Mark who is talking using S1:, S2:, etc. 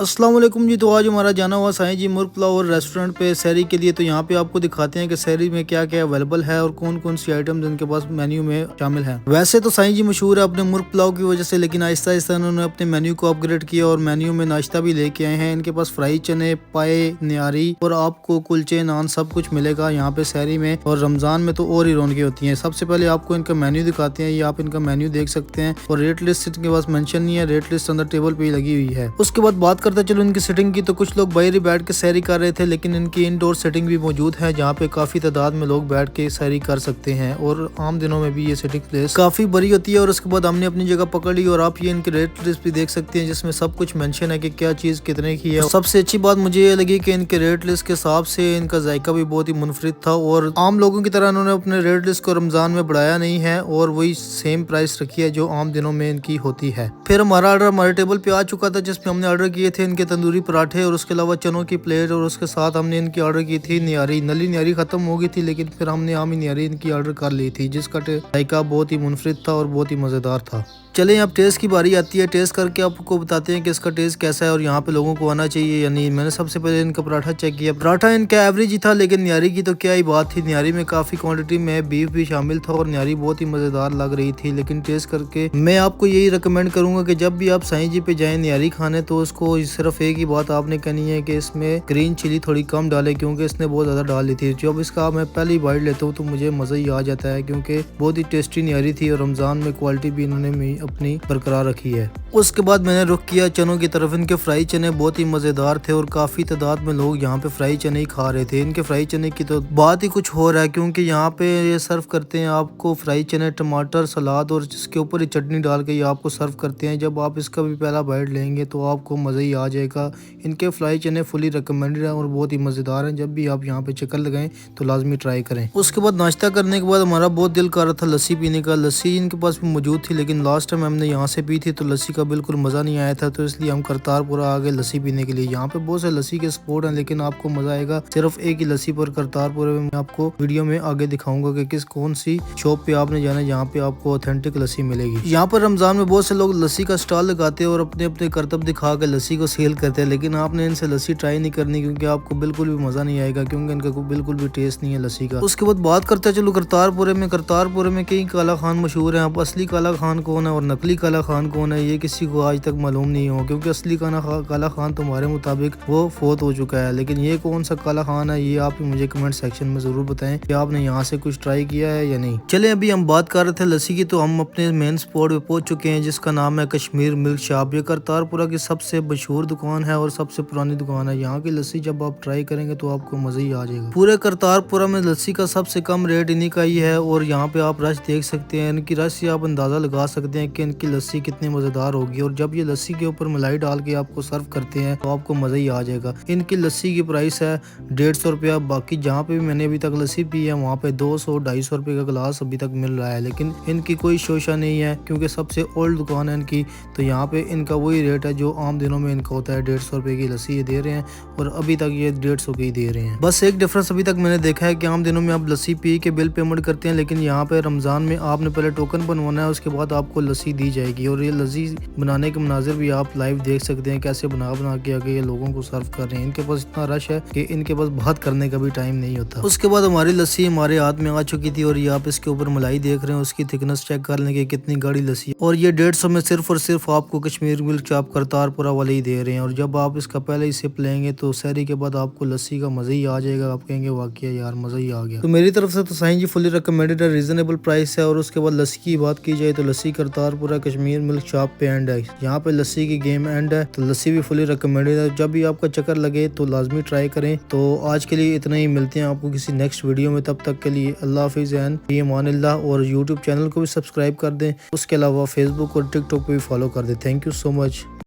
S1: अस्सलाम वालेकुम जी। तो आज हमारा जाना हुआ साईं जी मुर्ग पुलाव और रेस्टोरेंट पे सहरी के लिए। तो यहाँ पे आपको दिखाते हैं कि सहरी में क्या क्या अवेलेबल है और कौन कौन सी आइटम्स इनके पास मेन्यू में शामिल है। वैसे तो साईं जी मशहूर है अपने मुर्ग पुलाव की वजह से, लेकिन आहिस्ता आहिस्ता इन्होंने अपने मेन्यू को अपग्रेड किया और मेन्यू में नाश्ता भी लेके आए हैं। इनके पास फ्राई चने, पाए, नियारी और आपको कुलचे, नान सब कुछ मिलेगा यहाँ पे सहरी में। और रमजान में तो और ही रौनकें होती हैं। सबसे पहले आपको इनका मेन्यू दिखाते हैं। ये आप इनका मेन्यू देख सकते हैं और रेट लिस्ट इनके पास मेंशन नहीं है, रेट लिस्ट अंदर टेबल पे ही लगी हुई है। उसके बाद बात करते चलो इनकी सिटिंग की। तो कुछ लोग बाहर ही बैठ के सैरी कर रहे थे, लेकिन इनकी इंडोर सेटिंग भी मौजूद है जहाँ पे काफी तादाद में लोग बैठ के सैरी कर सकते हैं। और आम दिनों में भी ये सिटिंग प्लेस काफी बड़ी होती है। और उसके बाद हमने अपनी जगह पकड़ ली और आप ये इनके रेट लिस्ट भी देख सकते हैं, जिसमें सब कुछ मेंशन है कि क्या चीज कितने की है। सबसे अच्छी बात मुझे ये लगी कि इनके रेट लिस्ट के हिसाब से इनका जायका भी बहुत ही मुनफरिद था और आम लोगों की तरह इन्होंने अपने रेट लिस्ट को रमजान में बढ़ाया नहीं है और वही सेम प्राइस रखी है जो आम दिनों में इनकी होती है। फिर हमारा ऑर्डर हमारे टेबल पे आ चुका था, जिसमें हमने ऑर्डर किए थे इनके तंदूरी पराठे और उसके अलावा चनों की प्लेट। और उसके साथ हमने इनकी ऑर्डर की थी नियारी। नली नियारी खत्म हो गई थी, लेकिन फिर हमने आमी नियारी इनकी ऑर्डर कर ली थी, जिसका जायका बहुत ही मुनफरिद था और बहुत ही मजेदार था। चलें अब टेस्ट की बारी आती है। टेस्ट करके आपको बताते हैं कि इसका टेस्ट कैसा है और यहाँ पे लोगों को आना चाहिए या नहीं। मैंने सबसे पहले इनका पराठा चेक किया। पराठा इनका एवरेज ही था, लेकिन न्यारी की तो क्या ही बात थी। न्यारी में काफी क्वांटिटी में बीफ भी शामिल था और न्यारी बहुत ही मजेदार लग रही थी। लेकिन टेस्ट करके मैं आपको यही रिकमेंड करूंगा कि जब भी आप साईं जी पे जाएं न्यारी खाने, तो उसको सिर्फ एक ही बात आपने कहनी है कि इसमें ग्रीन चिली थोड़ी कम डाले, क्योंकि इसने बहुत ज्यादा डाल ली थी। जब इसका मैं पहली बाइट लेता हूँ तो मुझे मजा ही आ जाता है, क्योंकि बहुत ही टेस्टी न्यारी थी और रमजान में क्वालिटी भी इन्होंने अपनी बरकरार रखी है। उसके बाद मैंने रुख किया चनों की तरफ। इनके फ्राई चने बहुत ही मजेदार थे और काफी तादाद में लोग यहाँ पे फ्राई चने ही खा रहे थे। इनके फ्राई चने की तो बात ही कुछ हो रहा है, क्योंकि यहाँ पे ये सर्व करते हैं आपको फ्राई चने, टमाटर, सलाद और जिसके ऊपर ही चटनी डाल के ये आपको सर्व करते हैं। जब आप इसका भी पहला बाइट लेंगे तो आपको मजा ही आ जाएगा। इनके फ्राई चने फुली रिकमेंडेड है और बहुत ही मजेदार हैं। जब भी आप यहाँ पे चक्कर लगाएं तो लाजमी ट्राई करें। उसके बाद नाश्ता करने के बाद हमारा बहुत दिल कर रहा था लस्सी पीने का। लस्सी इनके पास भी मौजूद थी, लेकिन लास्ट टाइम हमने यहाँ से पी थी तो लस्सी का बिल्कुल मजा नहीं आया था, तो इसलिए हम करतारपुरा आ गए लस्सी पीने के लिए। यहाँ पे बहुत से लस्सी के स्पॉट हैं, लेकिन आपको मजा आएगा सिर्फ एक ही लस्सी पर करतारपुरा में। मैं आपको वीडियो में आगे दिखाऊंगा कि किस कौन सी शॉप पे आपने जाना है जहाँ पे आपको ऑथेंटिक लस्सी मिलेगी। यहाँ पर रमजान में बहुत से लोग लस्सी का स्टॉल लगाते हैं और अपने अपने करतब दिखा के लस्सी को सेल करते हैं, लेकिन आपने इनसे लस्सी ट्राई नहीं करनी, क्योंकि आपको बिल्कुल भी मजा नहीं आएगा, क्योंकि इनका बिल्कुल भी टेस्ट नहीं है लस्सी का। उसके बाद बात करते हैं चलो करतारपुरे में कई काला खान मशहूर है। आप असली काला खान कौन है और नकली काला खान कौन है, ये किसी को आज तक मालूम नहीं हो, क्योंकि असली काला खान तुम्हारे मुताबिक वो फोत हो चुका है। लेकिन ये कौन सा काला खान है, ये आप मुझे कमेंट सेक्शन में जरूर बताएं कि आपने यहाँ से कुछ ट्राई किया है या नहीं। चले अभी हम बात कर रहे थे लस्सी की, तो हम अपने मेन स्पॉट पे पहुंच चुके हैं, जिसका नाम है कश्मीर मिल्क शॉप। ये करतारपुरा की सबसे मशहूर दुकान है और सबसे पुरानी दुकान है। यहाँ की लस्सी जब आप ट्राई करेंगे तो आपको मजा ही आ जाएगा। पूरे करतारपुरा में लस्सी का सबसे कम रेट इन्हीं का ही है और यहाँ पे आप रश देख सकते हैं। इनकी रश से आप अंदाजा लगा सकते हैं कि इनकी लस्सी कितनी मजेदार होगी। और जब ये लस्सी के ऊपर मलाई डाल के आपको सर्व करते हैं तो आपको मजा ही आ जाएगा। इनकी लस्सी की प्राइस है 150 रुपया। बाकी जहाँ पे भी मैंने अभी तक लस्सी पी है वहाँ पे 200-250 रुपये का गिलास अभी तक मिल रहा है। लेकिन इनकी कोई शोशा नहीं है, क्योंकि सबसे ओल्ड दुकान है इनकी। तो यहाँ पे इनका वही रेट है जो आम दिनों में इनका होता है। 150 रुपये की लस्सी ये दे रहे हैं और अभी तक ये 150 की दे रहे हैं। बस एक डिफरेंस अभी तक मैंने देखा है कि आम दिनों में आप लस्सी पी के बिल पेमेंट करते हैं, लेकिन यहाँ पे रमजान में आपने पहले टोकन बनवाना है, उसके बाद आपको लस्सी दी जाएगी। और ये लस्सी बनाने के मनाजिर भी आप लाइव देख सकते हैं, कैसे बना के आगे ये लोगों को सर्व कर रहे हैं। इनके पास इतना रश है कि इनके पास बात करने का भी टाइम नहीं होता। उसके बाद हमारी लस्सी हमारे हाथ में आ चुकी थी और ये आप इसके ऊपर मलाई देख रहे हैं, उसकी थिकनेस चेक कर लेंगे कितनी गाढ़ी लस्सी। और ये 150 में सिर्फ और सिर्फ आपको कश्मीर मिल्क शॉप करतारपुरा वाले ही दे रहे हैं। और जब आप इसका पहले ही सिप लेंगे तो सहरी के बाद आपको लस्सी का मजा ही आ जाएगा। आप कहेंगे वाकई यार मजा ही आ गया। तो मेरी तरफ से तो साईं जी फुली रिकमेंडेड है, रीजनेबल प्राइस है। और उसके बाद लस्सी की बात की जाए तो लस्सी करतारपुरा कश्मीर मिल्क शॉप पे एंड है। यहाँ पे लस्सी की गेम एंड है, तो लस्सी भी फुली रिकमेंडेड है। जब भी आपका चक्कर लगे तो लाजमी ट्राई करें। तो आज के लिए इतना ही, मिलते हैं आपको किसी नेक्स्ट वीडियो में। तब तक के लिए अल्लाह हाफिज़ एंड फी अमानिल्लाह। और यूट्यूब चैनल को भी सब्सक्राइब कर दें। उसके अलावा फेसबुक और टिकटॉक पे भी फॉलो कर दें। Thank you so much.